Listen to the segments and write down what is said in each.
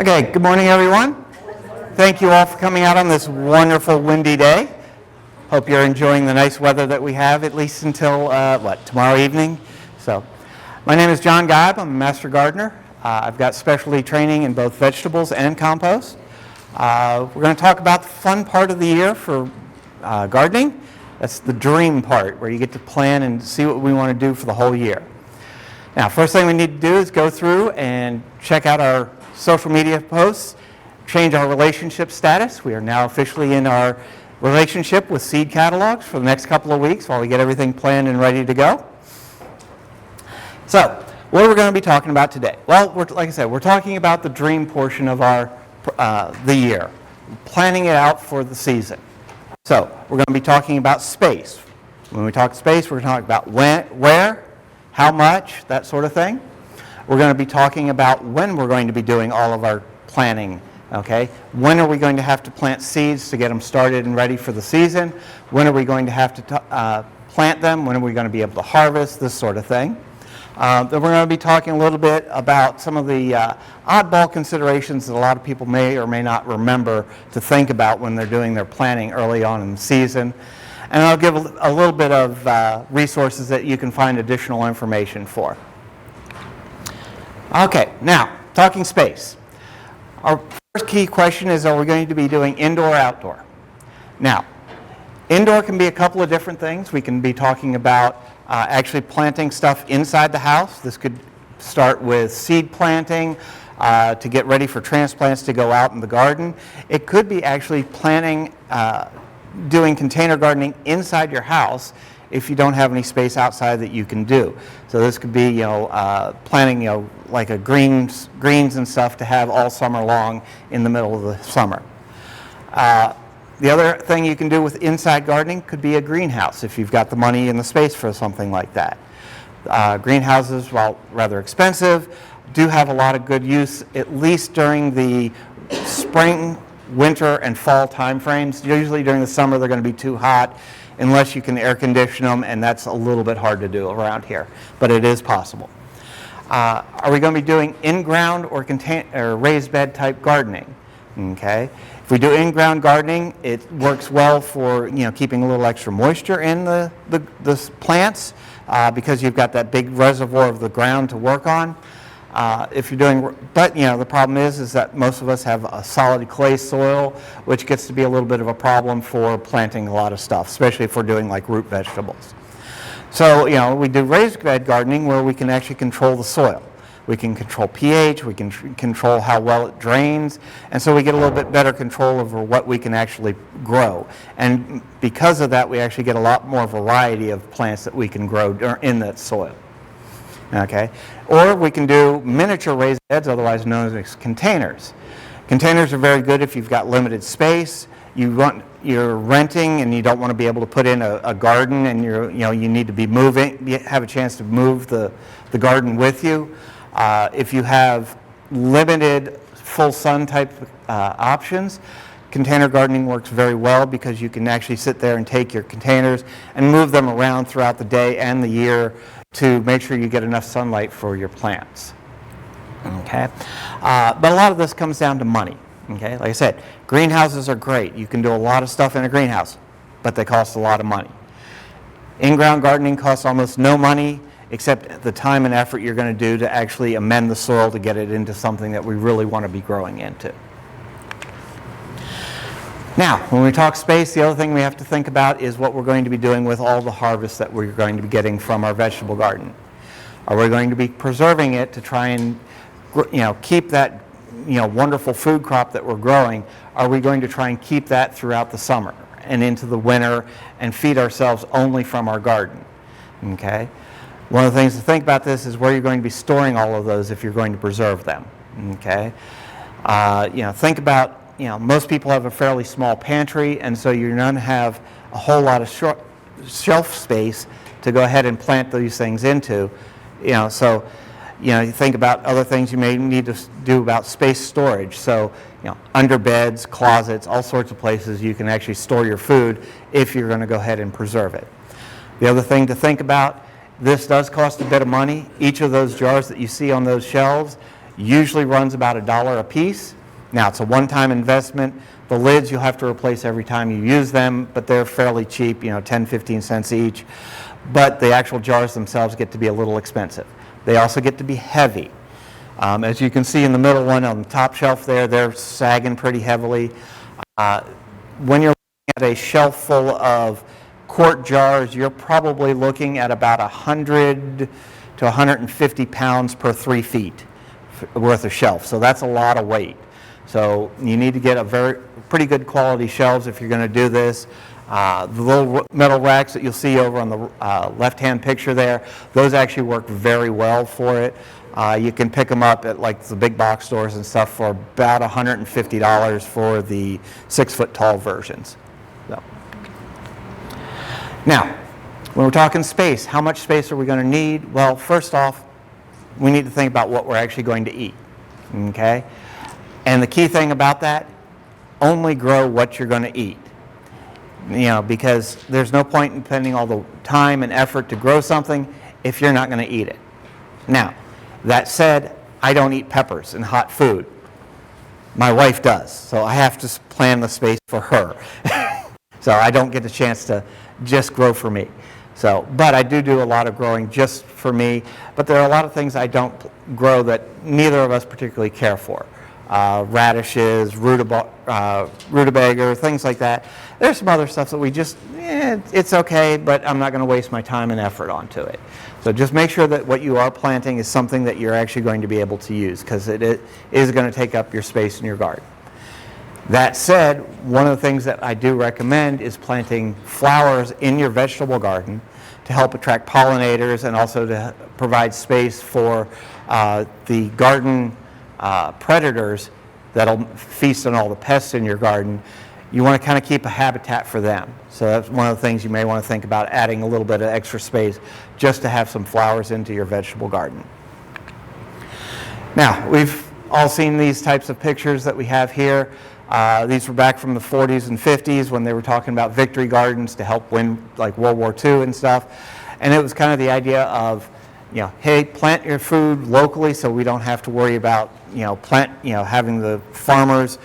Okay, good morning everyone. Thank you all for coming out on this wonderful windy day. Hope you're enjoying the nice weather that we have, at least until, tomorrow evening. So, my name is John Geib. I'm a master gardener. I've got specialty training in both vegetables and compost. We're going to talk about the fun part of the year for gardening. That's the dream part, where you get to plan and see what we want to do for the whole year. Now, first thing we need to do is go through and check out our social media posts, change our relationship status. We are now officially in our relationship with seed catalogs for the next couple of weeks while we get everything planned and ready to go. So, what are we going to be talking about today? Well, like I said, we're talking about the dream portion of our the year, planning it out for the season. So, we're going to be talking about space. When we talk space, we're talking about when, where, how much, that sort of thing. We're going to be talking about when we're going to be doing all of our planning, okay? When are we going to have to plant seeds to get them started and ready for the season? When are we going to have to plant them? When are we going to be able to harvest? This sort of thing. Then we're going to be talking a little bit about some of the oddball considerations that a lot of people may or may not remember to think about when they're doing their planning early on in the season. And I'll give a little bit of resources that you can find additional information for. Okay, now, talking space. Our first key question is, are we going to be doing indoor or outdoor? Now, indoor can be a couple of different things. We can be talking about actually planting stuff inside the house. This could start with seed planting to get ready for transplants to go out in the garden. It could be actually planting doing container gardening inside your house if you don't have any space outside that you can do. So this could be, planting, like a greens and stuff to have all summer long in the middle of the summer. The other thing you can do with inside gardening could be a greenhouse if you've got the money and the space for something like that. Greenhouses, while rather expensive, do have a lot of good use, at least during the spring, winter, and fall time frames. Usually during the summer they're going to be too hot unless you can air condition them, and that's a little bit hard to do around here, but it is possible. Are we going to be doing in-ground or raised bed type gardening? Okay. If we do in-ground gardening, it works well for keeping a little extra moisture in the plants because you've got that big reservoir of the ground to work on. If you're doing, but the problem is that most of us have a solid clay soil, which gets to be a little bit of a problem for planting a lot of stuff, especially if we're doing like root vegetables. So we do raised bed gardening where we can actually control the soil. We can control pH, we can control how well it drains, and so we get a little bit better control over what we can actually grow. And because of that, we actually get a lot more variety of plants that we can grow in that soil. Okay, or we can do miniature raised beds, otherwise known as containers. Containers are very good if you've got limited space. You're renting and you don't want to be able to put in a garden, and you need to be moving, have a chance to move the garden with you. If you have limited full sun type options, container gardening works very well because you can actually sit there and take your containers and move them around throughout the day and the year to make sure you get enough sunlight for your plants. Okay, but a lot of this comes down to money. Okay, like I said, greenhouses are great. You can do a lot of stuff in a greenhouse, but they cost a lot of money. In-ground gardening costs almost no money, except the time and effort you're going to do to actually amend the soil to get it into something that we really want to be growing into. Now, when we talk space, the other thing we have to think about is what we're going to be doing with all the harvest that we're going to be getting from our vegetable garden. Are we going to be preserving it to try and keep that wonderful food crop that we're growing? Are we going to try and keep that throughout the summer and into the winter and feed ourselves only from our garden? Okay. One of the things to think about this is where you're going to be storing all of those if you're going to preserve them. Okay. Think about, most people have a fairly small pantry, and so you're going to have a whole lot of shelf space to go ahead and plant these things into. So you think about other things you may need to do about space storage. So, under beds, closets, all sorts of places you can actually store your food if you're going to go ahead and preserve it. The other thing to think about, this does cost a bit of money. Each of those jars that you see on those shelves, Usually runs about $1 a piece. Now, it's a one-time investment. The lids you'll have to replace every time you use them, but they're fairly cheap, 10, 15 cents each. But the actual jars themselves get to be a little expensive. They also get to be heavy. As you can see in the middle one on the top shelf there, they're sagging pretty heavily. When you're looking at a shelf full of quart jars, you're probably looking at about 100 to 150 pounds per 3 feet worth of shelf. So that's a lot of weight. So you need to get a pretty good quality shelves if you're going to do this. The little metal racks that you'll see over on the left-hand picture there, those actually work very well for it. You can pick them up at like the big box stores and stuff for about $150 for the 6-foot tall versions. So. Now, when we're talking space, how much space are we going to need? Well, first off, we need to think about what we're actually going to eat, okay? And the key thing about that, only grow what you're going to eat. Because there's no point in spending all the time and effort to grow something if you're not going to eat it. Now, that said, I don't eat peppers and hot food. My wife does, so I have to plan the space for her. So I don't get the chance to just grow for me. But I do a lot of growing just for me. But there are a lot of things I don't grow that neither of us particularly care for. Radishes, rutabaga, things like that. There's some other stuff that we just, it's okay, but I'm not going to waste my time and effort onto it. So just make sure that what you are planting is something that you're actually going to be able to use, because it is going to take up your space in your garden. That said, one of the things that I do recommend is planting flowers in your vegetable garden to help attract pollinators and also to provide space for the garden predators that'll feast on all the pests in your garden. You want to kind of keep a habitat for them. So that's one of the things you may want to think about, adding a little bit of extra space just to have some flowers into your vegetable garden. Now, we've all seen these types of pictures that we have here. These were back from the 40s and 50s when they were talking about victory gardens to help win like World War II and stuff. And it was kind of the idea of, hey, plant your food locally so we don't have to worry about, having the farmers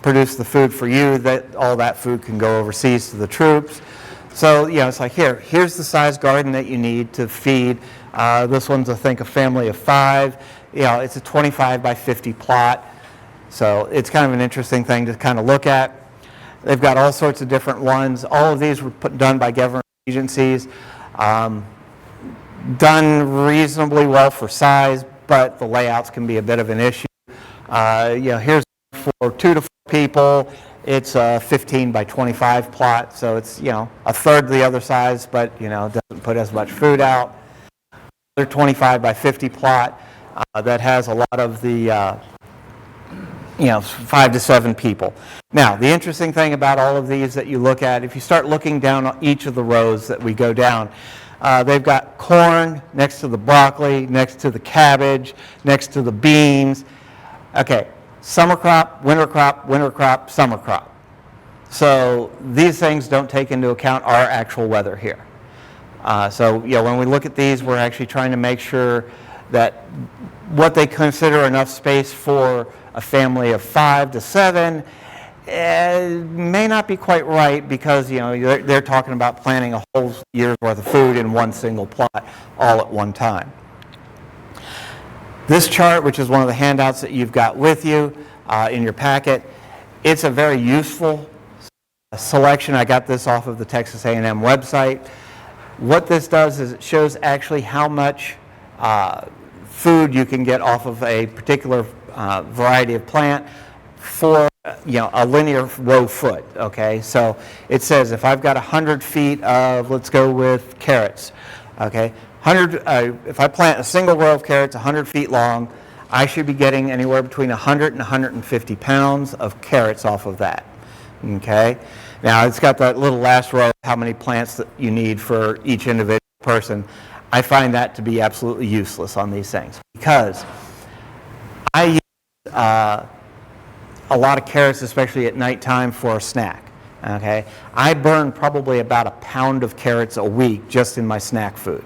produce the food for you, that all that food can go overseas to the troops. So, it's like, here's the size garden that you need to feed. This one's, I think, a family of 5. It's a 25 by 50 plot. So it's kind of an interesting thing to kind of look at. They've got all sorts of different ones. All of these were done by government agencies. Done reasonably well for size, but the layouts can be a bit of an issue. Here's for 2 to 4 people. It's a 15 by 25 plot, so it's a third the other size, but doesn't put as much food out. Another 25 by 50 plot that has a lot of the 5 to 7 people. Now, the interesting thing about all of these that you look at, if you start looking down each of the rows that we go down, they've got corn next to the broccoli, next to the cabbage, next to the beans. Okay, summer crop, summer crop. So these things don't take into account our actual weather here. When we look at these, we're actually trying to make sure that what they consider enough space for a family of 5 to 7 may not be quite right, because they're talking about planting a whole year's worth of food in one single plot all at one time. This chart, which is one of the handouts that you've got with you in your packet, it's a very useful selection. I got this off of the Texas A&M website. What this does is it shows actually how much food you can get off of a particular variety of plant for a linear row foot. Okay, so it says if I've got 100 feet of, let's go with carrots, okay, if I plant a single row of carrots 100 feet long, I should be getting anywhere between 100 and 150 pounds of carrots off of that. Okay, now it's got that little last row, how many plants that you need for each individual person. I find that to be absolutely useless on these things, because I use a lot of carrots, especially at nighttime, for a snack. Okay, I burn probably about a pound of carrots a week just in my snack food.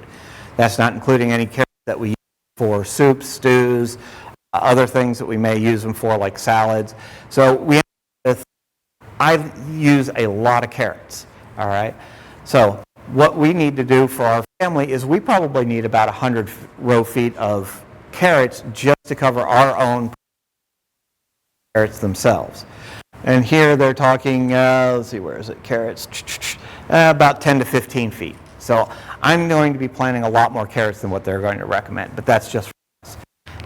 That's not including any carrots that we use for soups, stews, other things that we may use them for, like salads. So I use a lot of carrots, all right? So what we need to do for our family is we probably need about 100 row feet of carrots just to cover our own carrots themselves. And here they're talking, let's see, where is it, carrots, about 10 to 15 feet. So I'm going to be planting a lot more carrots than what they're going to recommend, but that's just for us.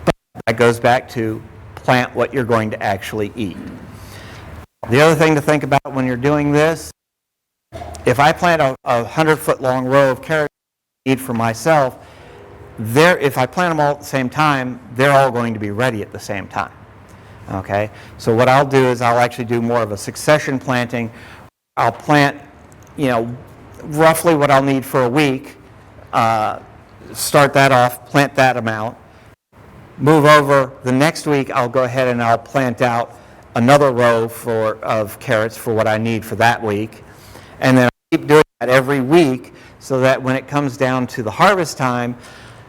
But that goes back to plant what you're going to actually eat. The other thing to think about when you're doing this, if I plant a 100-foot long row of carrots I eat for myself, if I plant them all at the same time, they're all going to be ready at the same time. Okay, so what I'll do is I'll actually do more of a succession planting. I'll plant, roughly what I'll need for a week, start that off, plant that amount, move over. The next week I'll go ahead and I'll plant out another row of carrots for what I need for that week. And then I'll keep doing that every week so that when it comes down to the harvest time,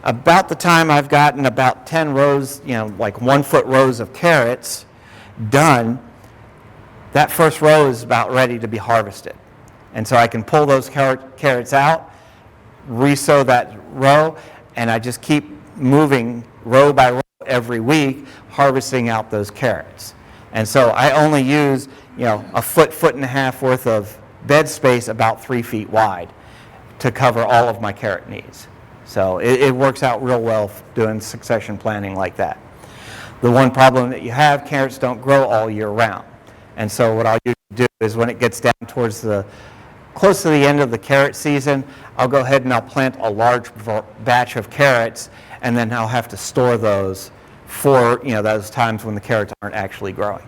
about the time I've gotten about 10 rows, like 1-foot rows of carrots done, that first row is about ready to be harvested. And so I can pull those carrots out, resow that row, and I just keep moving row by row every week, harvesting out those carrots. And so I only use, a foot and a half worth of bed space about 3 feet wide to cover all of my carrot needs. So it works out real well doing succession planting like that. The one problem that you have, carrots don't grow all year round. And so what I'll usually do is when it gets down towards close to the end of the carrot season, I'll go ahead and I'll plant a large batch of carrots, and then I'll have to store those for those times when the carrots aren't actually growing.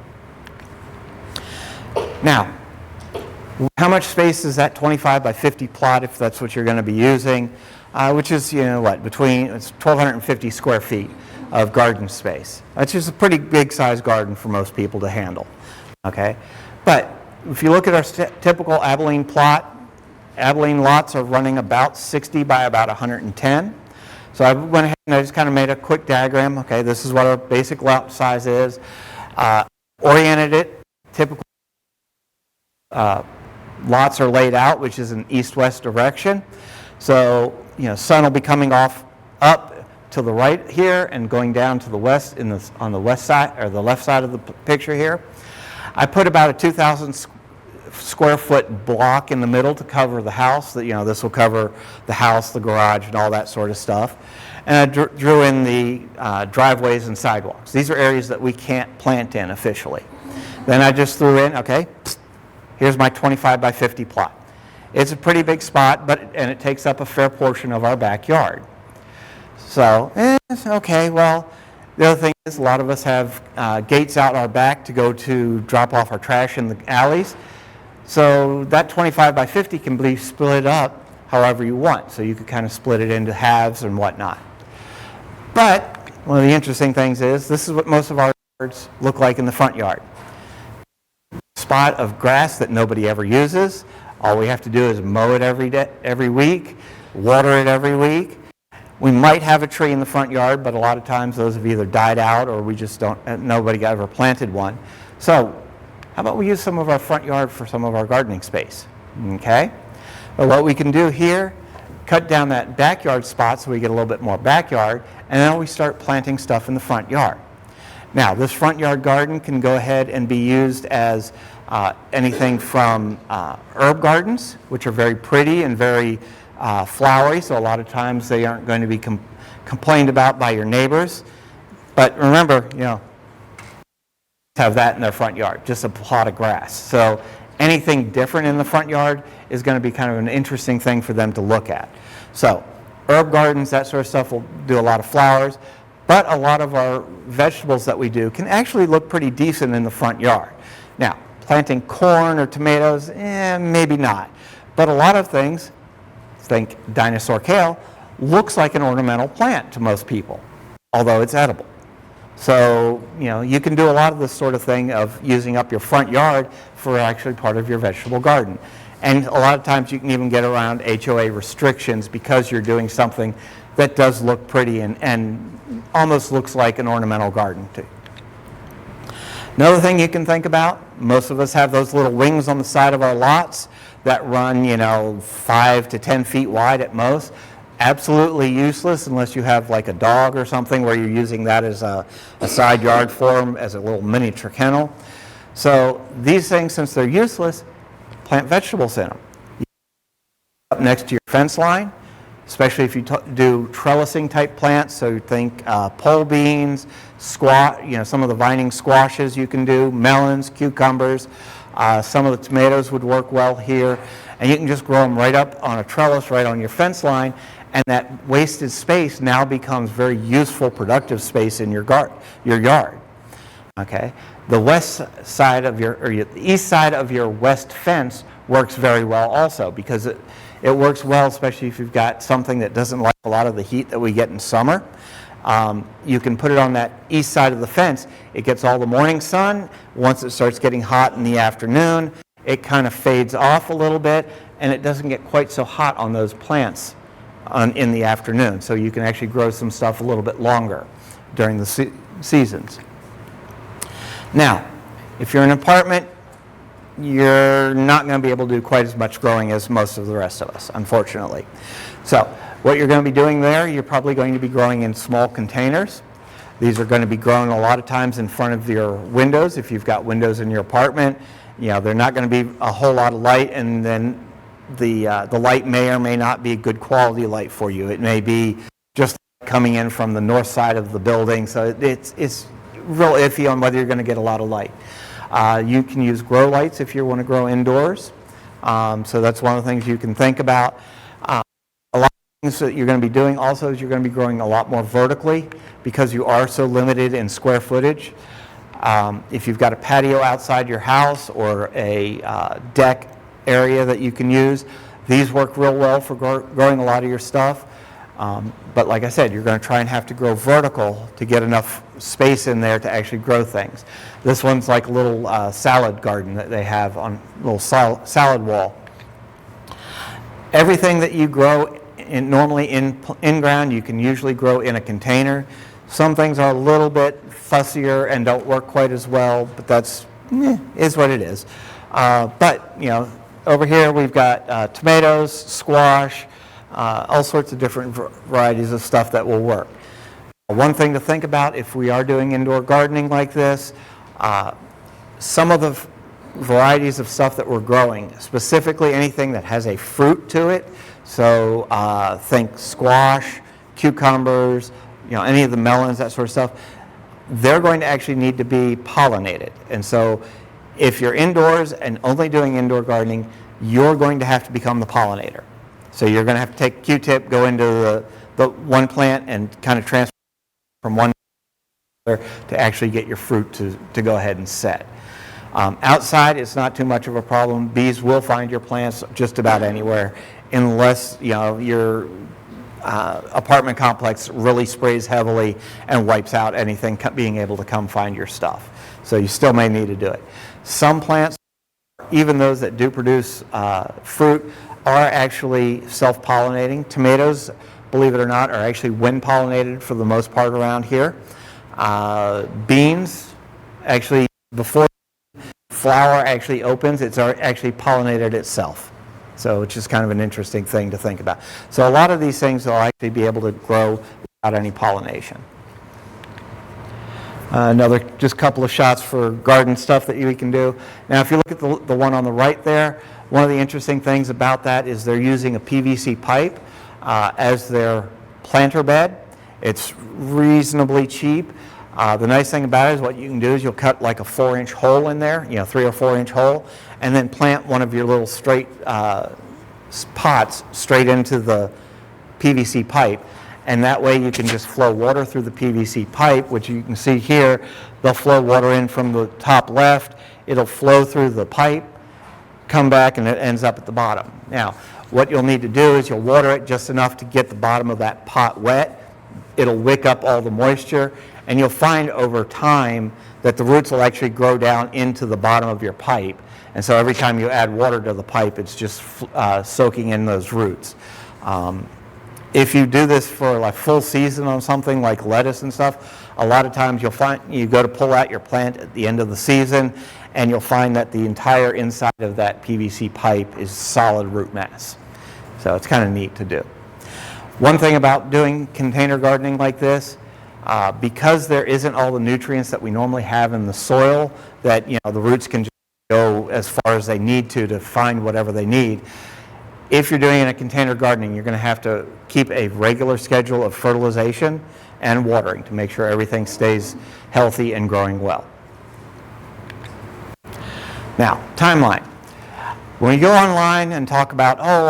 Now, how much space is that 25 by 50 plot if that's what you're going to be using? Which is, between 1,250 square feet of garden space. That's just a pretty big size garden for most people to handle, okay? But if you look at our typical Abilene plot, Abilene lots are running about 60 by about 110. So I went ahead and I just kind of made a quick diagram. Okay, this is what our basic lot size is. Oriented it, typical lots are laid out, which is an east-west direction. So, sun will be coming up to the right here and going down to the west on the west side, or the left side of the picture here. I put about a 2,000 square foot block in the middle to cover the house. This will cover the house, the garage, and all that sort of stuff. And I drew in the driveways and sidewalks. These are areas that we can't plant in officially. Then I just threw in, okay, here's my 25 by 50 plot. It's a pretty big spot, and it takes up a fair portion of our backyard. So, okay, well, the other thing is a lot of us have gates out our back to go to drop off our trash in the alleys. So that 25 by 50 can be split up however you want. So you could kind of split it into halves and whatnot. But one of the interesting things is this is what most of our yards look like in the front yard. Spot of grass that nobody ever uses. All we have to do is mow it every week, water it every week. We might have a tree in the front yard, but a lot of times those have either died out or we just nobody ever planted one. So how about we use some of our front yard for some of our gardening space, okay? But what we can do here, cut down that backyard spot so we get a little bit more backyard, and then we start planting stuff in the front yard. Now, this front yard garden can go ahead and be used as anything from herb gardens, which are very pretty and very flowery, so a lot of times they aren't going to be complained about by your neighbors. But remember, have that in their front yard, just a plot of grass. So anything different in the front yard is going to be kind of an interesting thing for them to look at. So herb gardens, that sort of stuff, will do a lot of flowers, but a lot of our vegetables that we do can actually look pretty decent in the front yard. Now, planting corn or tomatoes, maybe not. But a lot of things, think dinosaur kale, looks like an ornamental plant to most people, although it's edible. So, you can do a lot of this sort of thing of using up your front yard for actually part of your vegetable garden. And a lot of times you can even get around HOA restrictions because you're doing something that does look pretty and almost looks like an ornamental garden too. Another thing you can think about, most of us have those little wings on the side of our lots that run, 5 to 10 feet wide at most. Absolutely useless unless you have like a dog or something where you're using that as a side yard for them, as a little miniature kennel. So these things, since they're useless, plant vegetables in them. Up next to your fence line, especially if you do trellising type plants, so you think pole beans, some of the vining squashes you can do, melons, cucumbers, some of the tomatoes would work well here, and you can just grow them right up on a trellis right on your fence line, and that wasted space now becomes very useful, productive space in your yard. Okay, the west side of the east side of your west fence works very well also, because it works well, especially if you've got something that doesn't like a lot of the heat that we get in summer. You can put it on that east side of the fence. It gets all the morning sun. Once it starts getting hot in the afternoon, it kind of fades off a little bit, and it doesn't get quite so hot on those plants in the afternoon. So you can actually grow some stuff a little bit longer during the seasons. Now, if you're in an apartment, you're not going to be able to do quite as much growing as most of the rest of us, unfortunately. So what you're going to be doing there, you're probably going to be growing in small containers. These are going to be grown a lot of times in front of your windows. If you've got windows in your apartment, they're not going to be a whole lot of light, and then the light may or may not be good quality light for you. It may be just coming in from the north side of the building, so it's real iffy on whether you're going to get a lot of light. You can use grow lights if you want to grow indoors. So that's one of the things you can think about. A lot of things that you're going to be doing also is you're going to be growing a lot more vertically because you are so limited in square footage. If you've got a patio outside your house or a deck area that you can use, these work real well for growing a lot of your stuff. But like I said, you're going to try and have to grow vertical to get enough space in there to actually grow things. This one's like a little salad garden that they have on a little salad wall. Everything that you grow normally in ground, you can usually grow in a container. Some things are a little bit fussier and don't work quite as well, but that's is what it is. But over here we've got tomatoes, squash, all sorts of different varieties of stuff that will work. One thing to think about if we are doing indoor gardening like this, some of the varieties of stuff that we're growing, specifically anything that has a fruit to it, so think squash, cucumbers, any of the melons, that sort of stuff, they're going to actually need to be pollinated. And so if you're indoors and only doing indoor gardening, you're going to have to become the pollinator. So you're going to have to take a Q-tip, go into the one plant and kind of transfer from one to actually get your fruit to go ahead and set. Outside, it's not too much of a problem. Bees will find your plants just about anywhere, unless your apartment complex really sprays heavily and wipes out anything being able to come find your stuff. So you still may need to do it. Some plants, even those that do produce fruit, are actually self-pollinating. Tomatoes, believe it or not, are actually wind-pollinated for the most part around here. Beans, actually, before flower actually opens, it's actually pollinated itself. So it's just kind of an interesting thing to think about. So a lot of these things will actually be able to grow without any pollination. Just a couple of shots for garden stuff that we can do. Now, if you look at the one on the right there, one of the interesting things about that is they're using a PVC pipe as their planter bed. It's reasonably cheap. The nice thing about it is what you can do is you'll cut like a 4-inch hole in there, 3 or 4-inch hole, and then plant one of your little straight pots straight into the PVC pipe. And that way you can just flow water through the PVC pipe, which you can see here. They'll flow water in from the top left. It'll flow through the pipe, come back, and it ends up at the bottom. Now, what you'll need to do is you'll water it just enough to get the bottom of that pot wet. It'll wick up all the moisture, and you'll find over time that the roots will actually grow down into the bottom of your pipe. And so every time you add water to the pipe, it's just soaking in those roots. If you do this for like full season on something like lettuce and stuff, a lot of times you'll find you go to pull out your plant at the end of the season, and you'll find that the entire inside of that PVC pipe is solid root mass. So it's kind of neat to do. One thing about doing container gardening like this, because there isn't all the nutrients that we normally have in the soil, that the roots can just go as far as they need to find whatever they need. If you're doing it in container gardening, you're going to have to keep a regular schedule of fertilization and watering to make sure everything stays healthy and growing well. Now, timeline. When you go online and talk about, oh,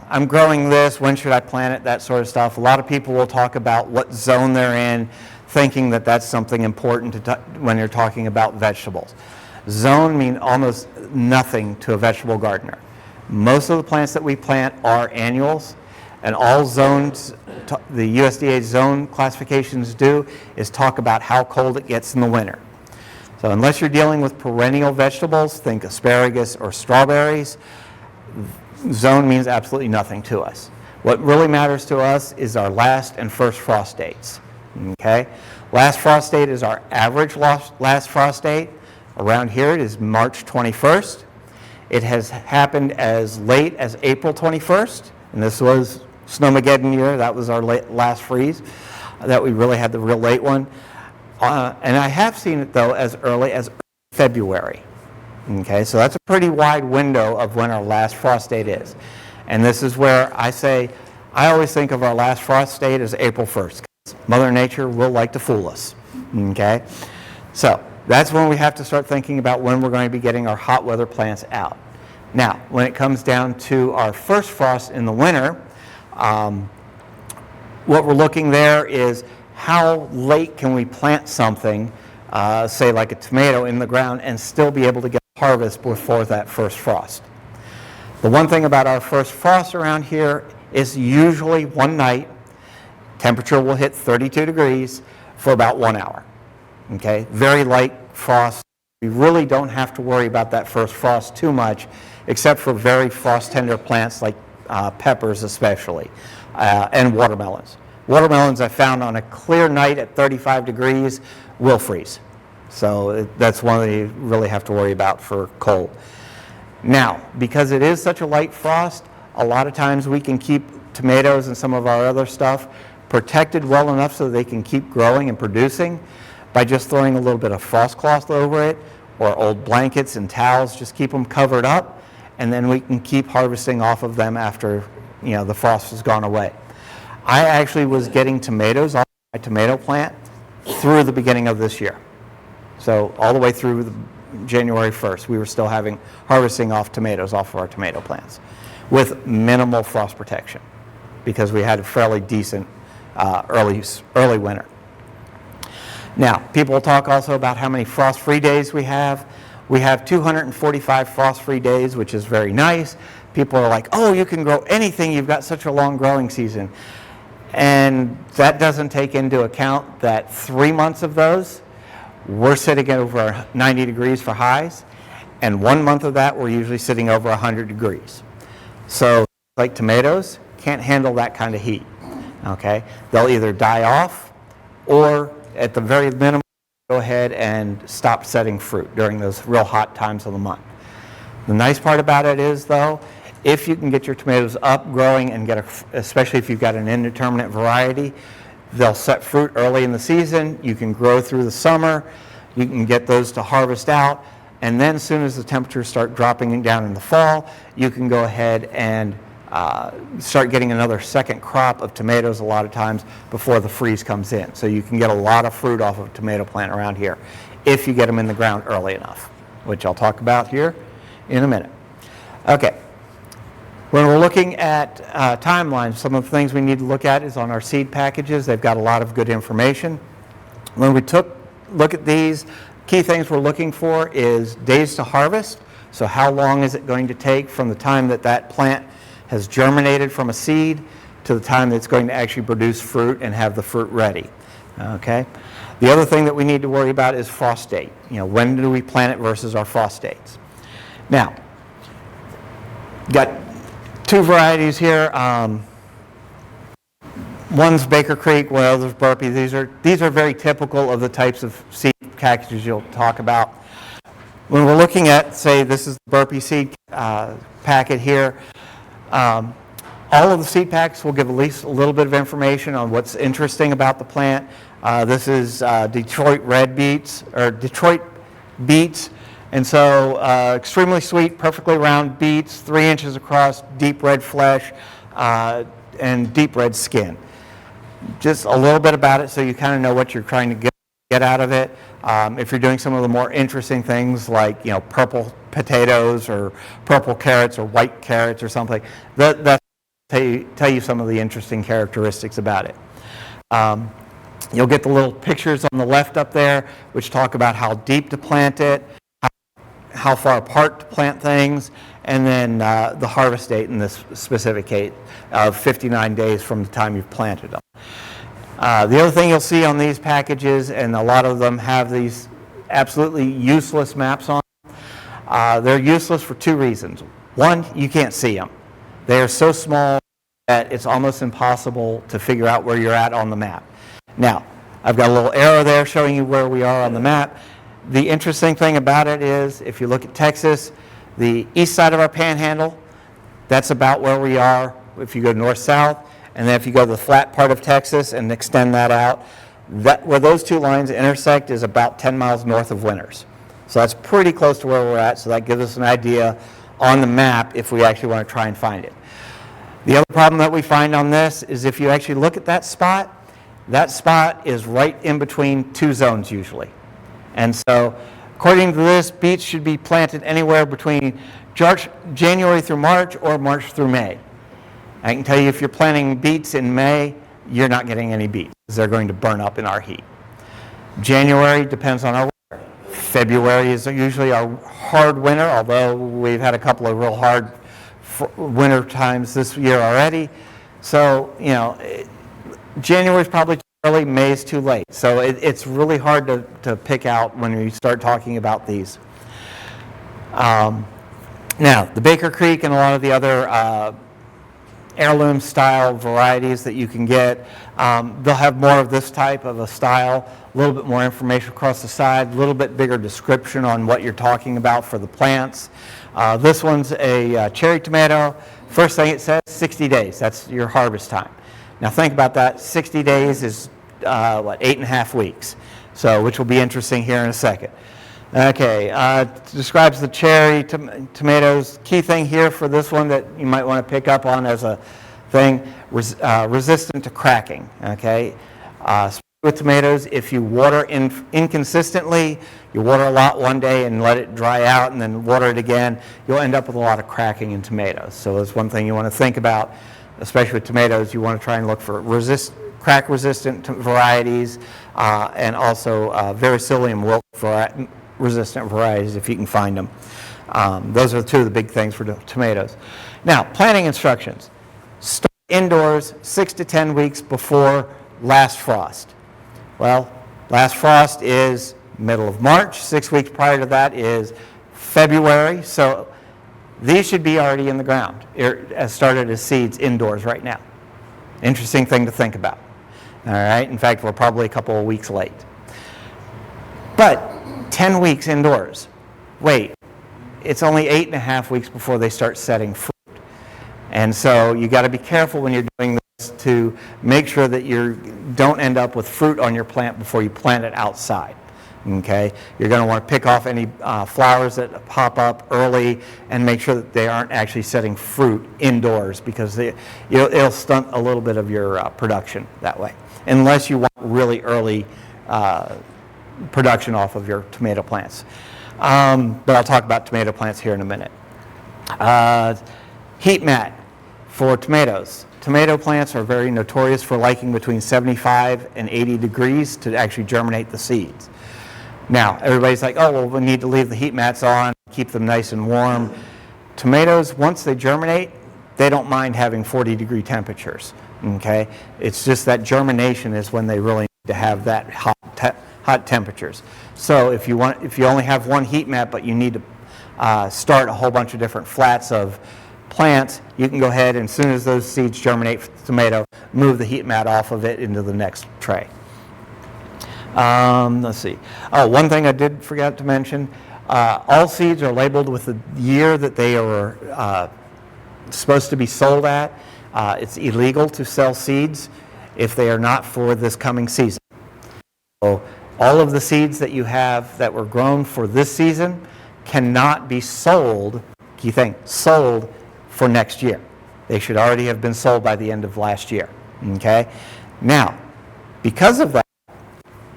I'm growing this, when should I plant it, that sort of stuff, a lot of people will talk about what zone they're in, thinking that that's something important when you're talking about vegetables. Zone means almost nothing to a vegetable gardener. Most of the plants that we plant are annuals, and all zones, the USDA zone classifications do, is talk about how cold it gets in the winter. So unless you're dealing with perennial vegetables, think asparagus or strawberries, zone means absolutely nothing to us. What really matters to us is our last and first frost dates. Okay? Last frost date is our average last frost date. Around here it is March 21st. It has happened as late as April 21st, and this was Snowmageddon year. That was our last freeze that we really had, the real late one. And I have seen it, though, as early as February. Okay, so that's a pretty wide window of when our last frost date is. And this is where I always think of our last frost date as April 1st. Mother Nature will like to fool us. Okay, so that's when we have to start thinking about when we're going to be getting our hot weather plants out. Now, when it comes down to our first frost in the winter, what we're looking there is how late can we plant something, say like a tomato, in the ground and still be able to get harvest before that first frost. The one thing about our first frost around here is usually one night, temperature will hit 32 degrees for about 1 hour. Okay, very light frost. We really don't have to worry about that first frost too much, except for very frost-tender plants like peppers especially, and watermelons. Watermelons I found on a clear night at 35 degrees will freeze. So that's one that you really have to worry about for cold. Now, because it is such a light frost, a lot of times we can keep tomatoes and some of our other stuff protected well enough so they can keep growing and producing by just throwing a little bit of frost cloth over it, or old blankets and towels, just keep them covered up, and then we can keep harvesting off of them after the frost has gone away. I actually was getting tomatoes off my tomato plant through the beginning of this year. So all the way through January 1st, we were still harvesting off tomatoes off of our tomato plants with minimal frost protection because we had a fairly decent early winter. Now, people talk also about how many frost-free days we have. We have 245 frost-free days, which is very nice. People are like, oh, you can grow anything. You've got such a long growing season. And that doesn't take into account that 3 months of those, we're sitting at over 90 degrees for highs. And 1 month of that, we're usually sitting over 100 degrees. So, like tomatoes, can't handle that kind of heat. Okay? They'll either die off or at the very minimum, go ahead and stop setting fruit during those real hot times of the month. The nice part about it is, though, if you can get your tomatoes up, growing, and especially if you've got an indeterminate variety, they'll set fruit early in the season. You can grow through the summer. You can get those to harvest out. And then as soon as the temperatures start dropping down in the fall, you can go ahead and start getting another second crop of tomatoes a lot of times before the freeze comes in. So you can get a lot of fruit off of a tomato plant around here if you get them in the ground early enough, which I'll talk about here in a minute. Okay, when we're looking at timelines, some of the things we need to look at is on our seed packages. They've got a lot of good information. When we look at these, key things we're looking for is days to harvest. So how long is it going to take from the time that plant has germinated from a seed to the time that it's going to actually produce fruit and have the fruit ready. Okay. The other thing that we need to worry about is frost date. When do we plant it versus our frost dates? Now, got two varieties here. One's Baker Creek, well, there's Burpee. These are very typical of the types of seed packages you'll talk about. When we're looking at, say, this is the Burpee seed packet here, all of the seed packs will give at least a little bit of information on what's interesting about the plant. This is Detroit red beets, or Detroit beets. And so extremely sweet, perfectly round beets, 3 inches across, deep red flesh, and deep red skin. Just a little bit about it so you kind of know what you're trying to get out of it. If you're doing some of the more interesting things like, purple potatoes or purple carrots or white carrots or something, that's tell you some of the interesting characteristics about it. You'll get the little pictures on the left up there, which talk about how deep to plant it, how far apart to plant things, and then the harvest date in this specific case of 59 days from the time you've planted them. The other thing you'll see on these packages, and a lot of them have these absolutely useless maps on them. They're useless for 2 reasons. One, you can't see them. They are so small that it's almost impossible to figure out where you're at on the map. Now, I've got a little arrow there showing you where we are on the map. The interesting thing about it is, if you look at Texas, the east side of our panhandle, that's about where we are if you go north-south. And then if you go to the flat part of Texas and extend that out, where those 2 lines intersect is about 10 miles north of Winters. So that's pretty close to where we're at, so that gives us an idea on the map if we actually want to try and find it. The other problem that we find on this is if you actually look at that spot is right in between 2 zones usually. And so according to this, beets should be planted anywhere between January through March or March through May. I can tell you if you're planting beets in May, you're not getting any beets because they're going to burn up in our heat. January depends on our weather. February is usually our hard winter, although we've had a couple of real hard winter times this year already. So, January is probably too early, May is too late. So it's really hard to pick out when you start talking about these. Now, the Baker Creek and a lot of the other heirloom style varieties that you can get, they'll have more of this type of a style, a little bit more information across the side, a little bit bigger description on what you're talking about for the plants. This one's a cherry tomato. First thing it says, 60 days. That's your harvest time. Now think about that. 60 days is, 8.5 weeks. So, which will be interesting here in a second. Okay, describes the cherry tomatoes. Key thing here for this one that you might want to pick up on as a thing, resistant to cracking, okay? With tomatoes, if you water inconsistently, you water a lot one day and let it dry out and then water it again, you'll end up with a lot of cracking in tomatoes. So that's one thing you want to think about, especially with tomatoes. You want to try and look for crack-resistant varieties and also varicillium wilt resistant varieties if you can find them. Those are 2 of the big things for tomatoes. Now, planting instructions. Start indoors 6 to 10 weeks before last frost. Well, last frost is middle of March. 6 weeks prior to that is February. So these should be already in the ground, started as seeds indoors right now. Interesting thing to think about. All right. In fact, we're probably a couple of weeks late. But 10 weeks indoors. Wait, it's only 8.5 weeks before they start setting fruit. And so you got to be careful when you're doing this to make sure that you don't end up with fruit on your plant before you plant it outside. Okay, you're going to want to pick off any flowers that pop up early and make sure that they aren't actually setting fruit indoors because it'll stunt a little bit of your production that way, unless you want really early production off of your tomato plants. But I'll talk about tomato plants here in a minute. Heat mat for tomatoes. Tomato plants are very notorious for liking between 75 and 80 degrees to actually germinate the seeds. Now, everybody's like, oh, well, we need to leave the heat mats on, keep them nice and warm. Tomatoes, once they germinate, they don't mind having 40-degree temperatures, okay? It's just that germination is when they really need to have that hot temperatures. So if you only have one heat mat, but you need to start a whole bunch of different flats of plants, you can go ahead and as soon as those seeds germinate for the tomato, move the heat mat off of it into the next tray. Let's see. Oh, one thing I did forget to mention, all seeds are labeled with the year that they are supposed to be sold at. It's illegal to sell seeds if they are not for this coming season. So all of the seeds that you have that were grown for this season cannot be sold, key thing, sold for next year. They should already have been sold by the end of last year. Okay? Now, because of that,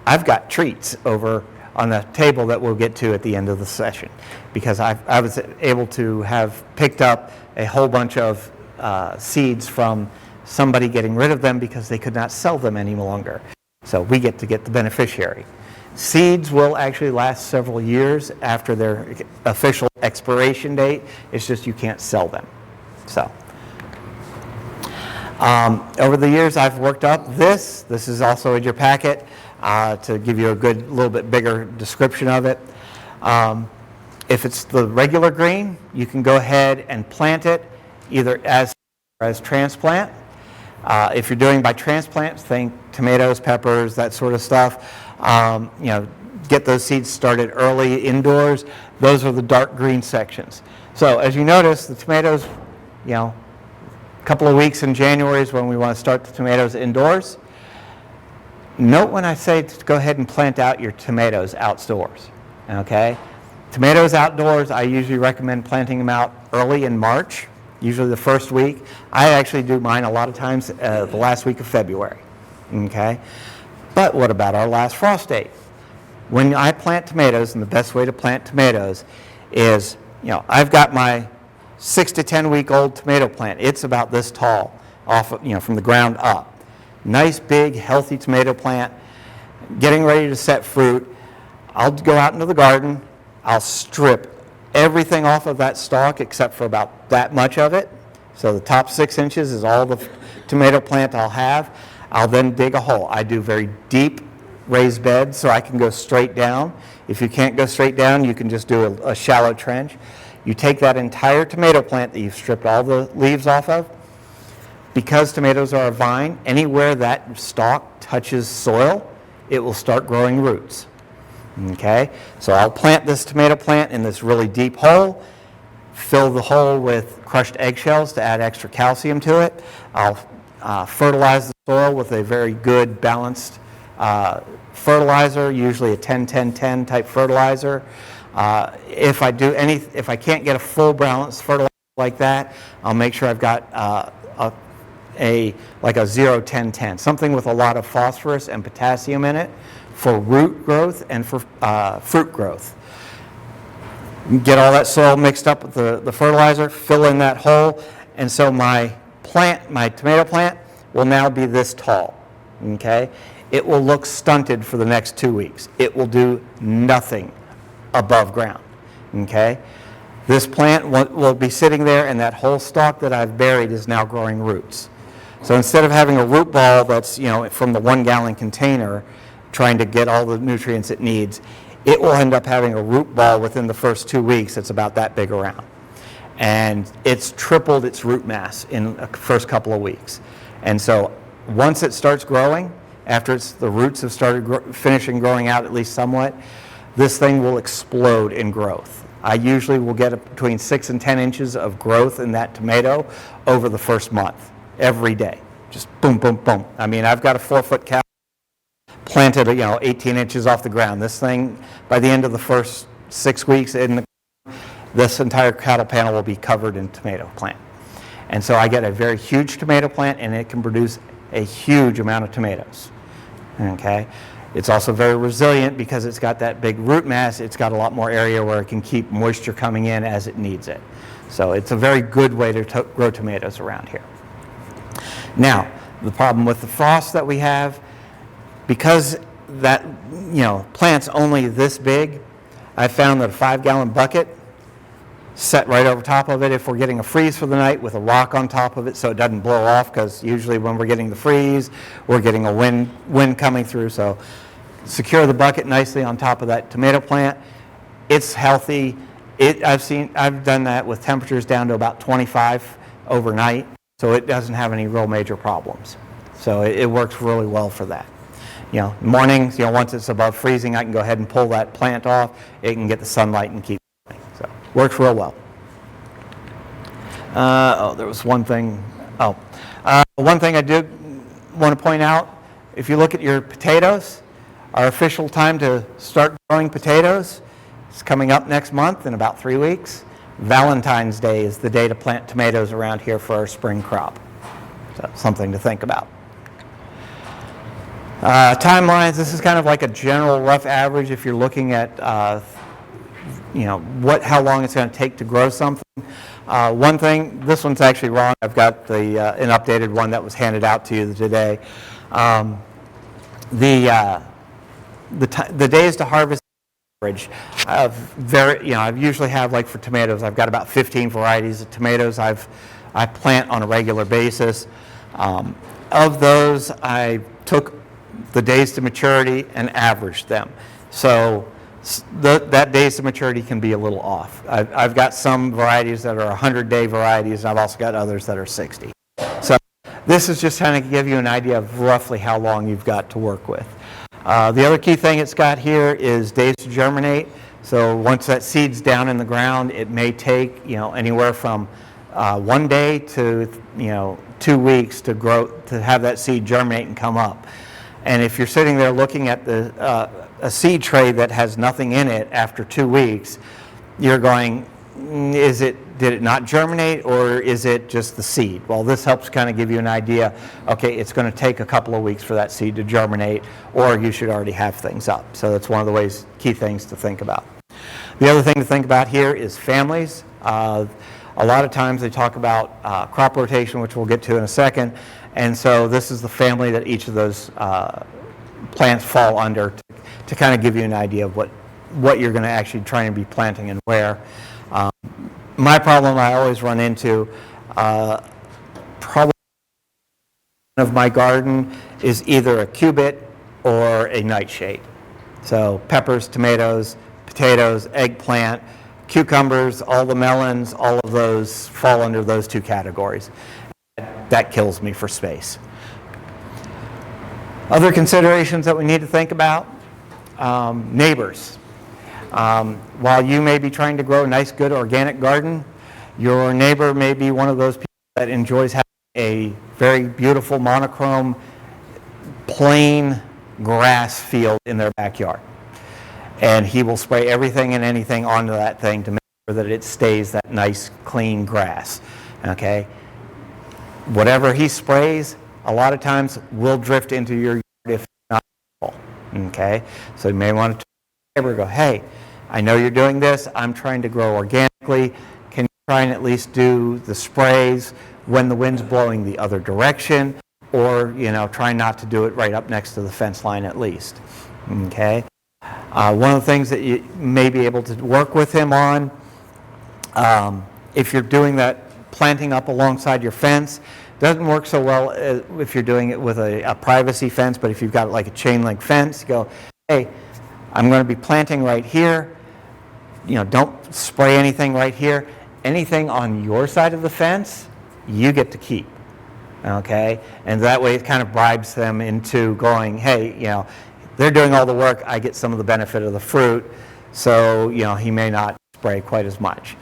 I've got treats over on the table that we'll get to at the end of the session, because I was able to have picked up a whole bunch of seeds from somebody getting rid of them because they could not sell them any longer. So we get to get the beneficiary. Seeds will actually last several years after their official expiration date. It's just you can't sell them. So over the years I've worked up this. This is also in your packet to give you a good, little bit bigger description of it. If it's the regular green, you can go ahead and plant it either as transplant. If you're doing by transplant, think tomatoes, peppers, that sort of stuff. You know, get those seeds started early indoors. Those are the dark green sections. So as you notice, the tomatoes, you know, a couple of weeks in January is when we want to start the tomatoes indoors. Note when I say to go ahead and plant out your tomatoes outdoors, okay? Tomatoes outdoors, I usually recommend planting them out early in March, usually the first week. I actually do mine a lot of times the last week of February, okay? But what about our last frost date? When I plant tomatoes, and the best way to plant tomatoes is, you know, I've got my 6 to 10 week old tomato plant. It's about this tall, off of, you know, from the ground up. Nice, big, healthy tomato plant, getting ready to set fruit. I'll go out into the garden. I'll strip everything off of that stalk except for about that much of it. So the top 6 inches is all the tomato plant I'll have. I'll then dig a hole. I do very deep raised beds so I can go straight down. If you can't go straight down, you can just do a shallow trench. You take that entire tomato plant that you've stripped all the leaves off of. Because tomatoes are a vine, anywhere that stalk touches soil, it will start growing roots. Okay, so I'll plant this tomato plant in this really deep hole, fill the hole with crushed eggshells to add extra calcium to it. I'll fertilize the soil with a very good balanced fertilizer, usually a 10-10-10 type fertilizer. If I can't get a full balanced fertilizer like that, I'll make sure I've got like a 0-10-10, something with a lot of phosphorus and potassium in it for root growth and for fruit growth. Get all that soil mixed up with the fertilizer, fill in that hole, and so my tomato plant will now be this tall, okay? It will look stunted for the next 2 weeks. It will do nothing above ground, okay? This plant will be sitting there, and that whole stalk that I've buried is now growing roots. So instead of having a root ball that's, you know, from the 1 gallon container trying to get all the nutrients it needs, it will end up having a root ball within the first 2 weeks that's about that big around. And it's tripled its root mass in the first couple of weeks. And so once it starts growing, after the roots have started finishing growing out at least somewhat, this thing will explode in growth. I usually will get between 6 and 10 inches of growth in that tomato over the first month, every day. Just boom, boom, boom. I mean, I've got a 4-foot cow planted, 18 inches off the ground. This thing, by the end of the first 6 weeks, this entire cattle panel will be covered in tomato plant. And so I get a very huge tomato plant, and it can produce a huge amount of tomatoes. Okay? It's also very resilient because it's got that big root mass. It's got a lot more area where it can keep moisture coming in as it needs it. So it's a very good way to grow tomatoes around here. Now, the problem with the frost that we have, because that plant's only this big, I found that a 5-gallon bucket set right over top of it if we're getting a freeze for the night with a rock on top of it so it doesn't blow off, because usually when we're getting the freeze, we're getting a wind coming through. So secure the bucket nicely on top of that tomato plant. It's healthy. I've done that with temperatures down to about 25 overnight, so it doesn't have any real major problems. So it works really well for that. Mornings, once it's above freezing, I can go ahead and pull that plant off. It can get the sunlight and keep going. So works real well. There was one thing. One thing I did want to point out, if you look at your potatoes, our official time to start growing potatoes is coming up next month in about 3 weeks. Valentine's Day is the day to plant tomatoes around here for our spring crop. So something to think about. Timelines, this is kind of like a general rough average if you're looking at how long it's going to take to grow something. One thing, this one's actually wrong. I've got an updated one that was handed out to you today. The days to harvest average I usually have, like for tomatoes, I've got about 15 varieties of tomatoes I plant on a regular basis. Of those, I took the days to maturity and averaged them. So that days to maturity can be a little off. I've got some varieties that are 100-day varieties, and I've also got others that are 60. So this is just trying to give you an idea of roughly how long you've got to work with. The other key thing it's got here is days to germinate. So once that seed's down in the ground, it may take anywhere from 1 day to 2 weeks to grow, to have that seed germinate and come up. And if you're sitting there looking at a seed tray that has nothing in it after 2 weeks, you're going, did it not germinate, or is it just the seed? Well, this helps kind of give you an idea. Okay, it's going to take a couple of weeks for that seed to germinate, or you should already have things up. So that's one of the key things to think about. The other thing to think about here is families. A lot of times they talk about crop rotation, which we'll get to in a second. And so this is the family that each of those plants fall under to kind of give you an idea of what you're going to actually try and be planting and where. My problem I always run into, probably of my garden is either a cubit or a nightshade. So peppers, tomatoes, potatoes, eggplant, cucumbers, all the melons, all of those fall under those two categories. That kills me for space. Other considerations that we need to think about, neighbors. While you may be trying to grow a nice, good organic garden, your neighbor may be one of those people that enjoys having a very beautiful monochrome, plain grass field in their backyard. And he will spray everything and anything onto that thing to make sure that it stays that nice, clean grass. Okay? Whatever he sprays, a lot of times will drift into your yard if not full. Okay? So you may want to go, hey, I know you're doing this. I'm trying to grow organically. Can you try and at least do the sprays when the wind's blowing the other direction, or try not to do it right up next to the fence line at least. Okay. One of the things that you may be able to work with him on, if you're doing that planting up alongside your fence, doesn't work so well if you're doing it with a privacy fence, but if you've got like a chain link fence, you go, hey, I'm going to be planting right here. Don't spray anything right here. Anything on your side of the fence, you get to keep. Okay? And that way it kind of bribes them into going, hey, they're doing all the work, I get some of the benefit of the fruit, so he may not spray quite as much.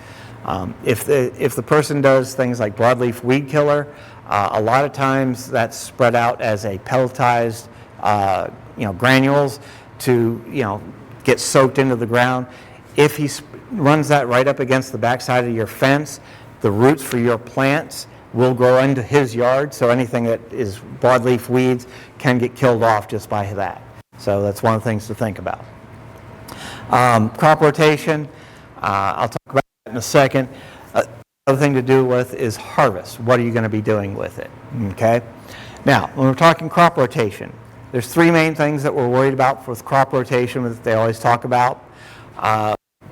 If the person does things like broadleaf weed killer, a lot of times that's spread out as a pelletized granules to get soaked into the ground. If he runs that right up against the backside of your fence, the roots for your plants will grow into his yard, so anything that is broadleaf weeds can get killed off just by that. So that's one of the things to think about. Crop rotation, I'll talk about that in a second. Other thing to do with is harvest. What are you going to be doing with it? Okay. Now, when we're talking crop rotation, there's three main things that we're worried about with crop rotation that they always talk about.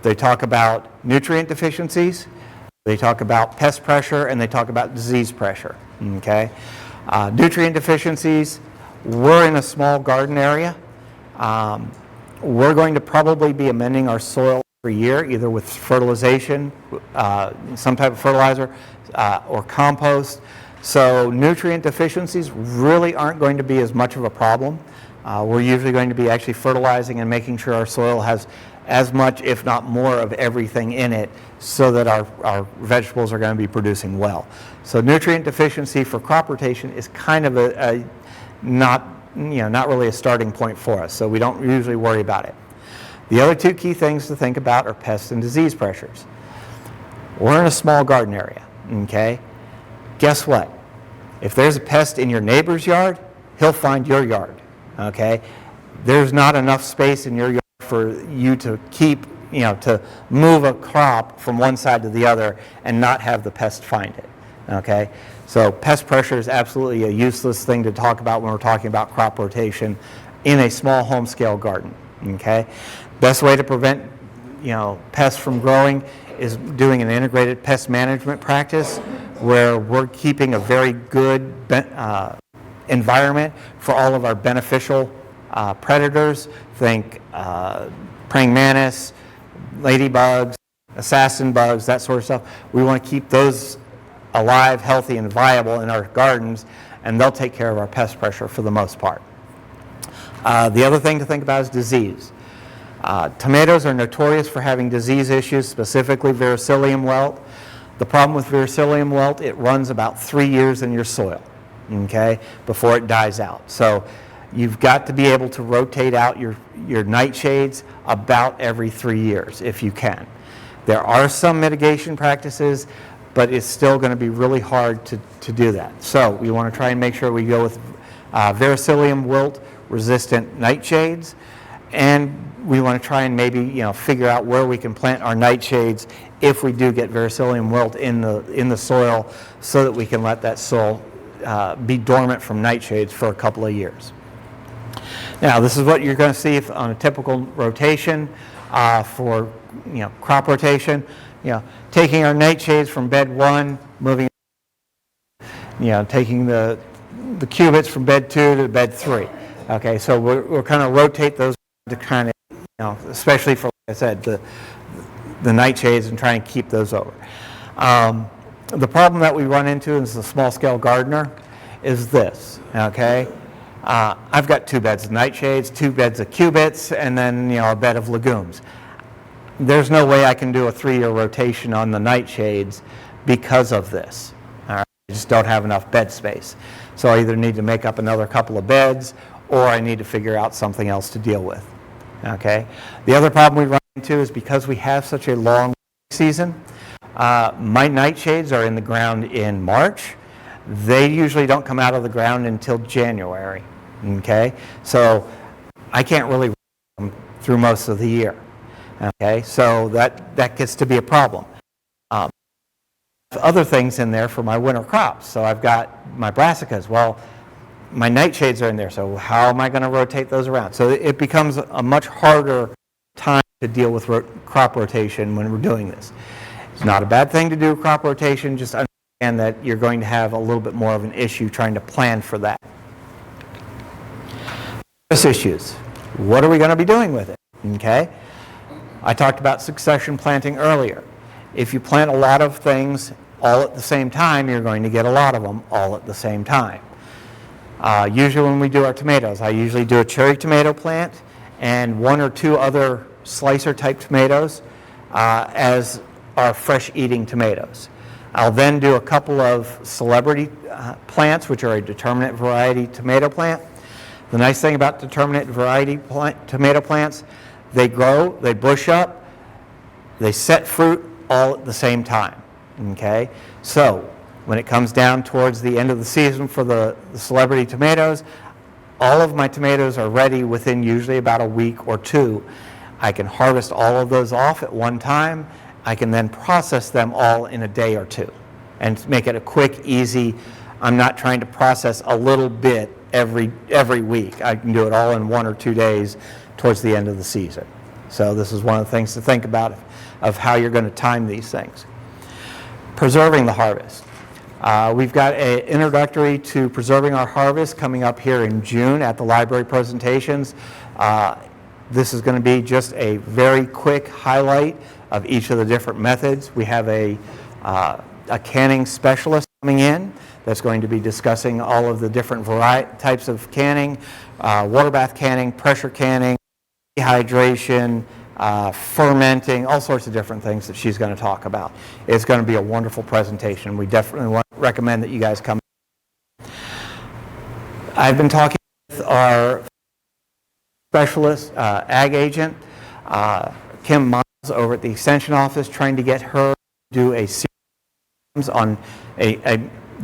They talk about nutrient deficiencies, they talk about pest pressure, and they talk about disease pressure. Okay. Nutrient deficiencies, we're in a small garden area. We're going to probably be amending our soil every year, either with fertilization, some type of fertilizer, or compost. So nutrient deficiencies really aren't going to be as much of a problem. We're usually going to be actually fertilizing and making sure our soil has as much, if not more, of everything in it so that our vegetables are going to be producing well. So nutrient deficiency for crop rotation is kind of not really a starting point for us, so we don't usually worry about it. The other two key things to think about are pest and disease pressures. We're in a small garden area, okay? Guess what? If there's a pest in your neighbor's yard, he'll find your yard, okay? There's not enough space in your yard for you to keep, to move a crop from one side to the other and not have the pest find it, okay? So pest pressure is absolutely a useless thing to talk about when we're talking about crop rotation in a small home scale garden, okay? Best way to prevent, pests from growing is doing an integrated pest management practice where we're keeping a very good environment for all of our beneficial predators. Think praying mantis, ladybugs, assassin bugs, that sort of stuff. We want to keep those alive, healthy, and viable in our gardens, and they'll take care of our pest pressure for the most part. The other thing to think about is disease. Tomatoes are notorious for having disease issues, specifically vericillium wilt. The problem with vericillium wilt, it runs about 3 years in your soil, okay, before it dies out. So you've got to be able to rotate out your nightshades about every 3 years if you can. There are some mitigation practices, but it's still going to be really hard to do that. So we want to try and make sure we go with vericillium wilt resistant nightshades, and we want to try and maybe figure out where we can plant our nightshades if we do get vericillium wilt in the soil, so that we can let that soil be dormant from nightshades for a couple of years. Now, this is what you're going to see on a typical rotation for crop rotation. Taking our nightshades from bed 1, moving, taking the cubits from bed 2 to bed 3. Okay, so we'll kind of rotate those to kind of, especially for, like I said, the nightshades, and try and keep those over. The problem that we run into as a small-scale gardener is this, okay? I've got 2 beds of nightshades, 2 beds of cubits, and then a bed of legumes. There's no way I can do a 3-year rotation on the nightshades because of this. All right? I just don't have enough bed space. So I either need to make up another couple of beds, or I need to figure out something else to deal with. Okay? The other problem we run into is because we have such a long season, my nightshades are in the ground in March. They usually don't come out of the ground until January. Okay? So I can't really run them through most of the year. Okay? So that gets to be a problem. Other things in there for my winter crops. So I've got my brassicas. Well, my nightshades are in there, so how am I going to rotate those around? So it becomes a much harder time to deal with crop rotation when we're doing this. It's not a bad thing to do crop rotation, just understand that you're going to have a little bit more of an issue trying to plan for that. Issues. What are we going to be doing with it? Okay? I talked about succession planting earlier. If you plant a lot of things all at the same time, you're going to get a lot of them all at the same time. Usually when we do our tomatoes, I usually do a cherry tomato plant and 1 or 2 other slicer type tomatoes as our fresh eating tomatoes. I'll then do a couple of celebrity plants, which are a determinate variety tomato plant. The nice thing about determinate variety tomato plants, they grow, they bush up, they set fruit all at the same time. Okay? So when it comes down towards the end of the season for the celebrity tomatoes, all of my tomatoes are ready within usually about a week or 2. I can harvest all of those off at one time. I can then process them all in a day or 2 and make it a quick, easy. I'm not trying to process a little bit every week. I can do it all in 1 or 2 days towards the end of the season. So this is one of the things to think about of how you're going to time these things. Preserving the harvest. We've got an introductory to preserving our harvest coming up here in June at the library presentations. This is going to be just a very quick highlight of each of the different methods. We have a canning specialist coming in that's going to be discussing all of the different types of canning, water bath canning, pressure canning, dehydration, fermenting, all sorts of different things that she's going to talk about. It's going to be a wonderful presentation. We definitely recommend that you guys come. I've been talking with our specialist, ag agent, Kim Miles over at the Extension Office, trying to get her to do a series on a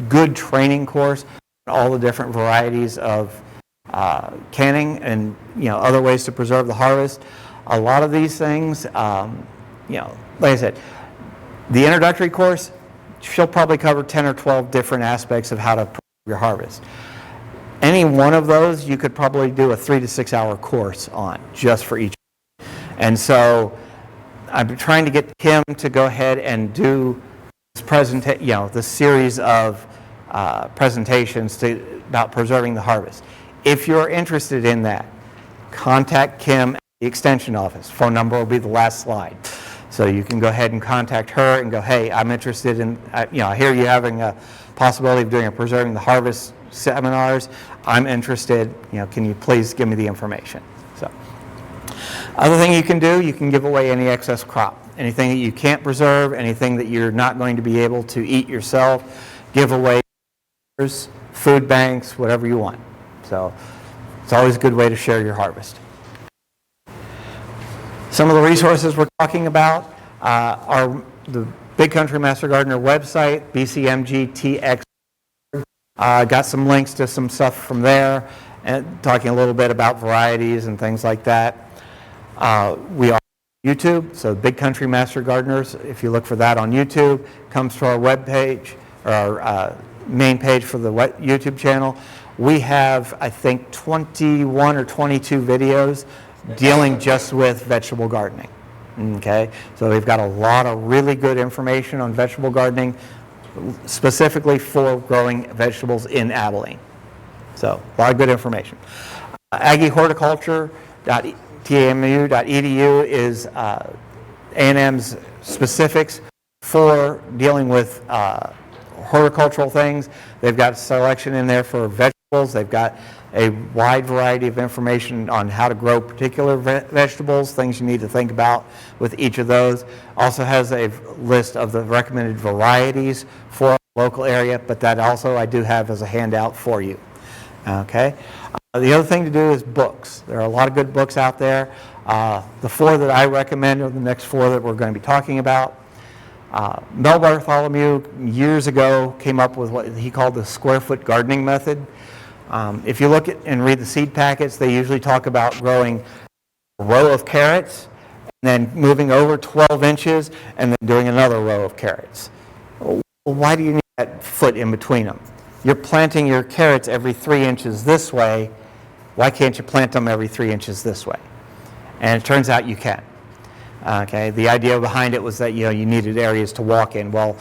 good training course on all the different varieties of canning and other ways to preserve the harvest. A lot of these things, like I said, the introductory course, she'll probably cover 10 or 12 different aspects of how to preserve your harvest. Any one of those you could probably do a 3 to 6 hour course on just for each. And so I'm trying to get Kim to go ahead and do this this series of presentations about preserving the harvest. If you're interested in that, contact Kim at the Extension Office. Phone number will be the last slide. So you can go ahead and contact her and go, hey, I'm interested in, I hear you having a possibility of doing a Preserving the Harvest seminars. I'm interested, can you please give me the information? So, other thing you can do, you can give away any excess crop. Anything that you can't preserve, anything that you're not going to be able to eat yourself, give away food banks, whatever you want. So it's always a good way to share your harvest. Some of the resources we're talking about are the Big Country Master Gardener website, BCMGTX. Got some links to some stuff from there, and talking a little bit about varieties and things like that. We are on YouTube, so Big Country Master Gardeners, if you look for that on YouTube, comes to our web page, or our main page for the YouTube channel. We have, I think, 21 or 22 videos dealing just with vegetable gardening. Okay, so we've got a lot of really good information on vegetable gardening, specifically for growing vegetables in Abilene. So a lot of good information. AggieHorticulture.tamu.edu is A&M's specifics for dealing with horticultural things. They've got a selection in there for vegetables. They've got a wide variety of information on how to grow particular vegetables, things you need to think about with each of those. Also has a list of the recommended varieties for our local area, but that also I do have as a handout for you. Okay. The other thing to do is books. There are a lot of good books out there. The 4 that I recommend are the next 4 that we're going to be talking about. Mel Bartholomew years ago came up with what he called the square foot gardening method. If you look at and read the seed packets, they usually talk about growing a row of carrots and then moving over 12 inches and then doing another row of carrots. Well, why do you need that foot in between them? You're planting your carrots every 3 inches this way. Why can't you plant them every 3 inches this way? And it turns out you can. Okay, the idea behind it was that you needed areas to walk in. Well,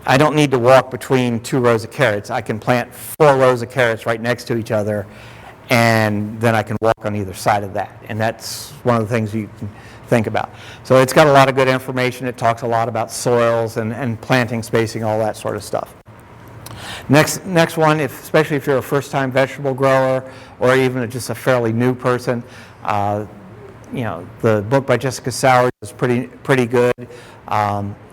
I don't need to walk between 2 rows of carrots. I can plant 4 rows of carrots right next to each other, and then I can walk on either side of that. And that's one of the things you can think about. So it's got a lot of good information. It talks a lot about soils and planting spacing, all that sort of stuff. Next one, especially if you're a first-time vegetable grower or even just a fairly new person, the book by Jessica Sowers is pretty good.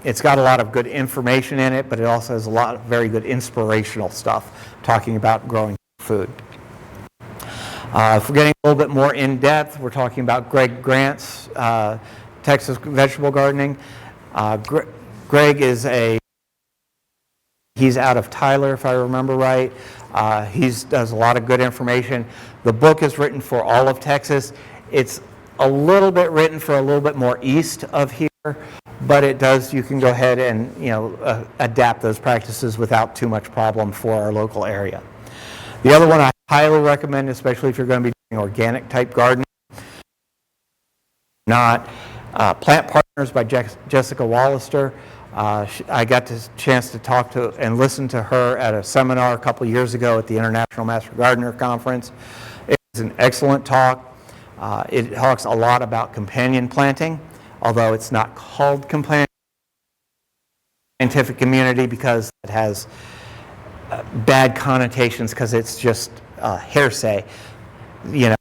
It's got a lot of good information in it, but it also has a lot of very good inspirational stuff talking about growing food. If we're getting a little bit more in depth, we're talking about Greg Grant's Texas Vegetable Gardening. Greg is he's out of Tyler, if I remember right. He does a lot of good information. The book is written for all of Texas. It's a little bit written for a little bit more east of here, but you can go ahead and adapt those practices without too much problem for our local area. The other one I highly recommend, especially if you're going to be doing organic type gardening, Plant Partners by Jessica Wallister. I got the chance to talk to and listen to her at a seminar a couple years ago at the International Master Gardener Conference. It was an excellent talk. It talks a lot about companion planting, although it's not called companion scientific community because it has bad connotations because it's just hearsay. You know,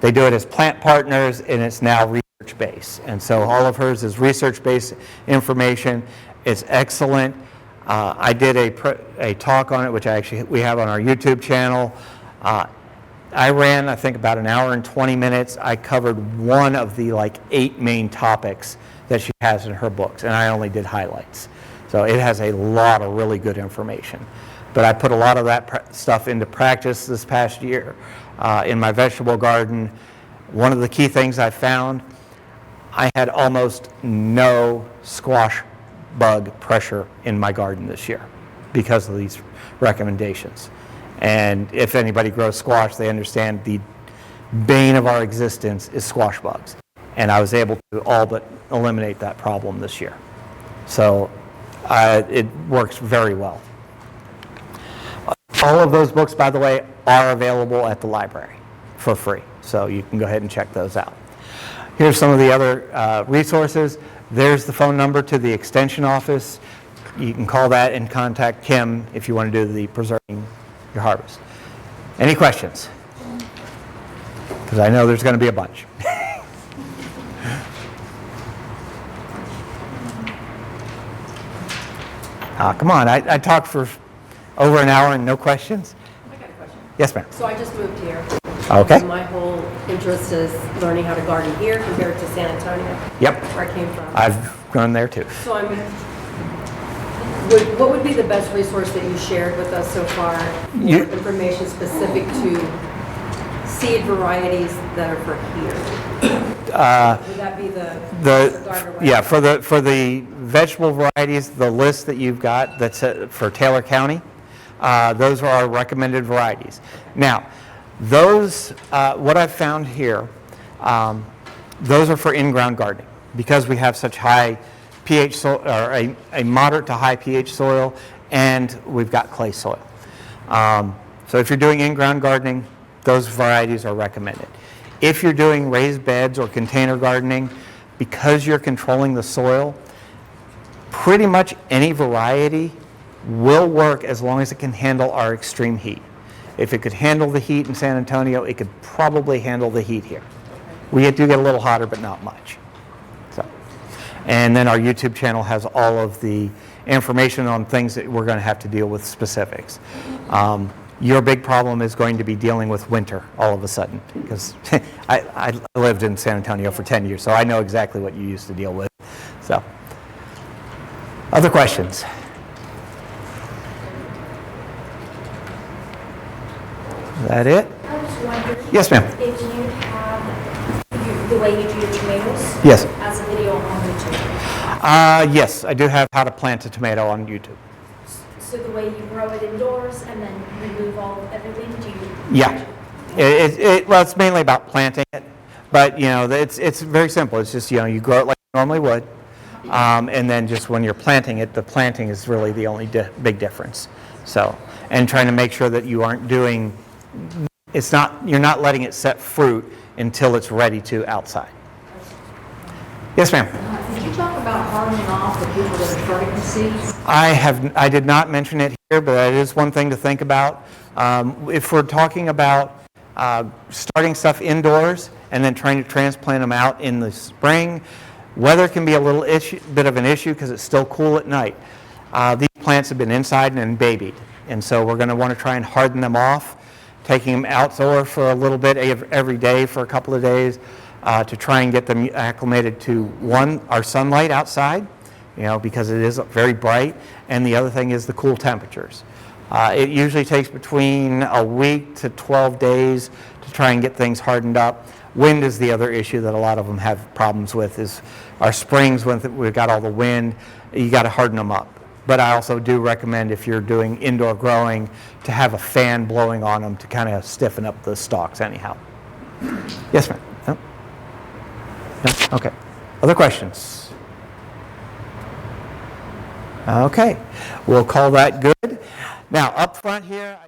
they do it as plant partners and it's now research-based. And so all of hers is research-based information. It's excellent. I did a talk on it, which we have on our YouTube channel. I ran, I think, about an hour and 20 minutes. I covered one of the 8 main topics that she has in her books, and I only did highlights. So it has a lot of really good information. But I put a lot of that stuff into practice this past year in my vegetable garden. One of the key things I found, I had almost no squash bug pressure in my garden this year because of these recommendations. And if anybody grows squash, they understand the bane of our existence is squash bugs. And I was able to all but eliminate that problem this year. So it works very well. All of those books, by the way, are available at the library for free. So you can go ahead and check those out. Here's some of the other resources. There's the phone number to the extension office. You can call that and contact Kim if you want to do the preserving your harvest. Any questions? Because I know there's going to be a bunch. Come on, I talked for over an hour and no questions. I got a question. Yes, ma'am. So I just moved here. Okay. And my whole interest is learning how to garden here compared to San Antonio. Yep. Where I came from. I've gone there too. So what would be the best resource that you shared with us so far for information specific to seed varieties that are for here? Would that be the gardener way? Yeah, for the vegetable varieties, the list that you've got that's for Taylor County, those are our recommended varieties. Now, those, what I've found here, those are for in-ground gardening because we have such high pH soil, or a moderate to high pH soil, and we've got clay soil. So if you're doing in-ground gardening, those varieties are recommended. If you're doing raised beds or container gardening, because you're controlling the soil, pretty much any variety will work as long as it can handle our extreme heat. If it could handle the heat in San Antonio, it could probably handle the heat here. We do get a little hotter, but not much. So, and then our YouTube channel has all of the information on things that we're going to have to deal with specifics. Your big problem is going to be dealing with winter all of a sudden, because I lived in San Antonio for 10 years, so I know exactly what you used to deal with. So, other questions? Is that it? I was wondering. Yes, ma'am. If you have the way you do your tomatoes. Yes. As a video on YouTube. Yes, I do have how to plant a tomato on YouTube. So the way you grow it indoors and then remove everything, do you? Yeah. Well, it's mainly about planting it, but it's very simple. It's just you grow it like you normally would, and then just when you're planting it, the planting is really the only big difference. So, and trying to make sure that you aren't doing, you're not letting it set fruit until it's ready to outside. Yes, ma'am. Did you talk about hardening off the people that are starting the seeds? I did not mention it here, but it is one thing to think about. If we're talking about starting stuff indoors and then trying to transplant them out in the spring, weather can be a little bit of an issue because it's still cool at night. These plants have been inside and babied, and so we're going to want to try and harden them off, taking them outdoor for a little bit every day for a couple of days to try and get them acclimated to our sunlight outside, because it is very bright, and the other thing is the cool temperatures. It usually takes between a week to 12 days to try and get things hardened up. Wind is the other issue that a lot of them have problems with, is our springs, when we've got all the wind, you got to harden them up. But I also do recommend, if you're doing indoor growing, to have a fan blowing on them to kind of stiffen up the stalks anyhow. Yes, ma'am. No? No? Okay. Other questions? Okay. We'll call that good. Now, up front here,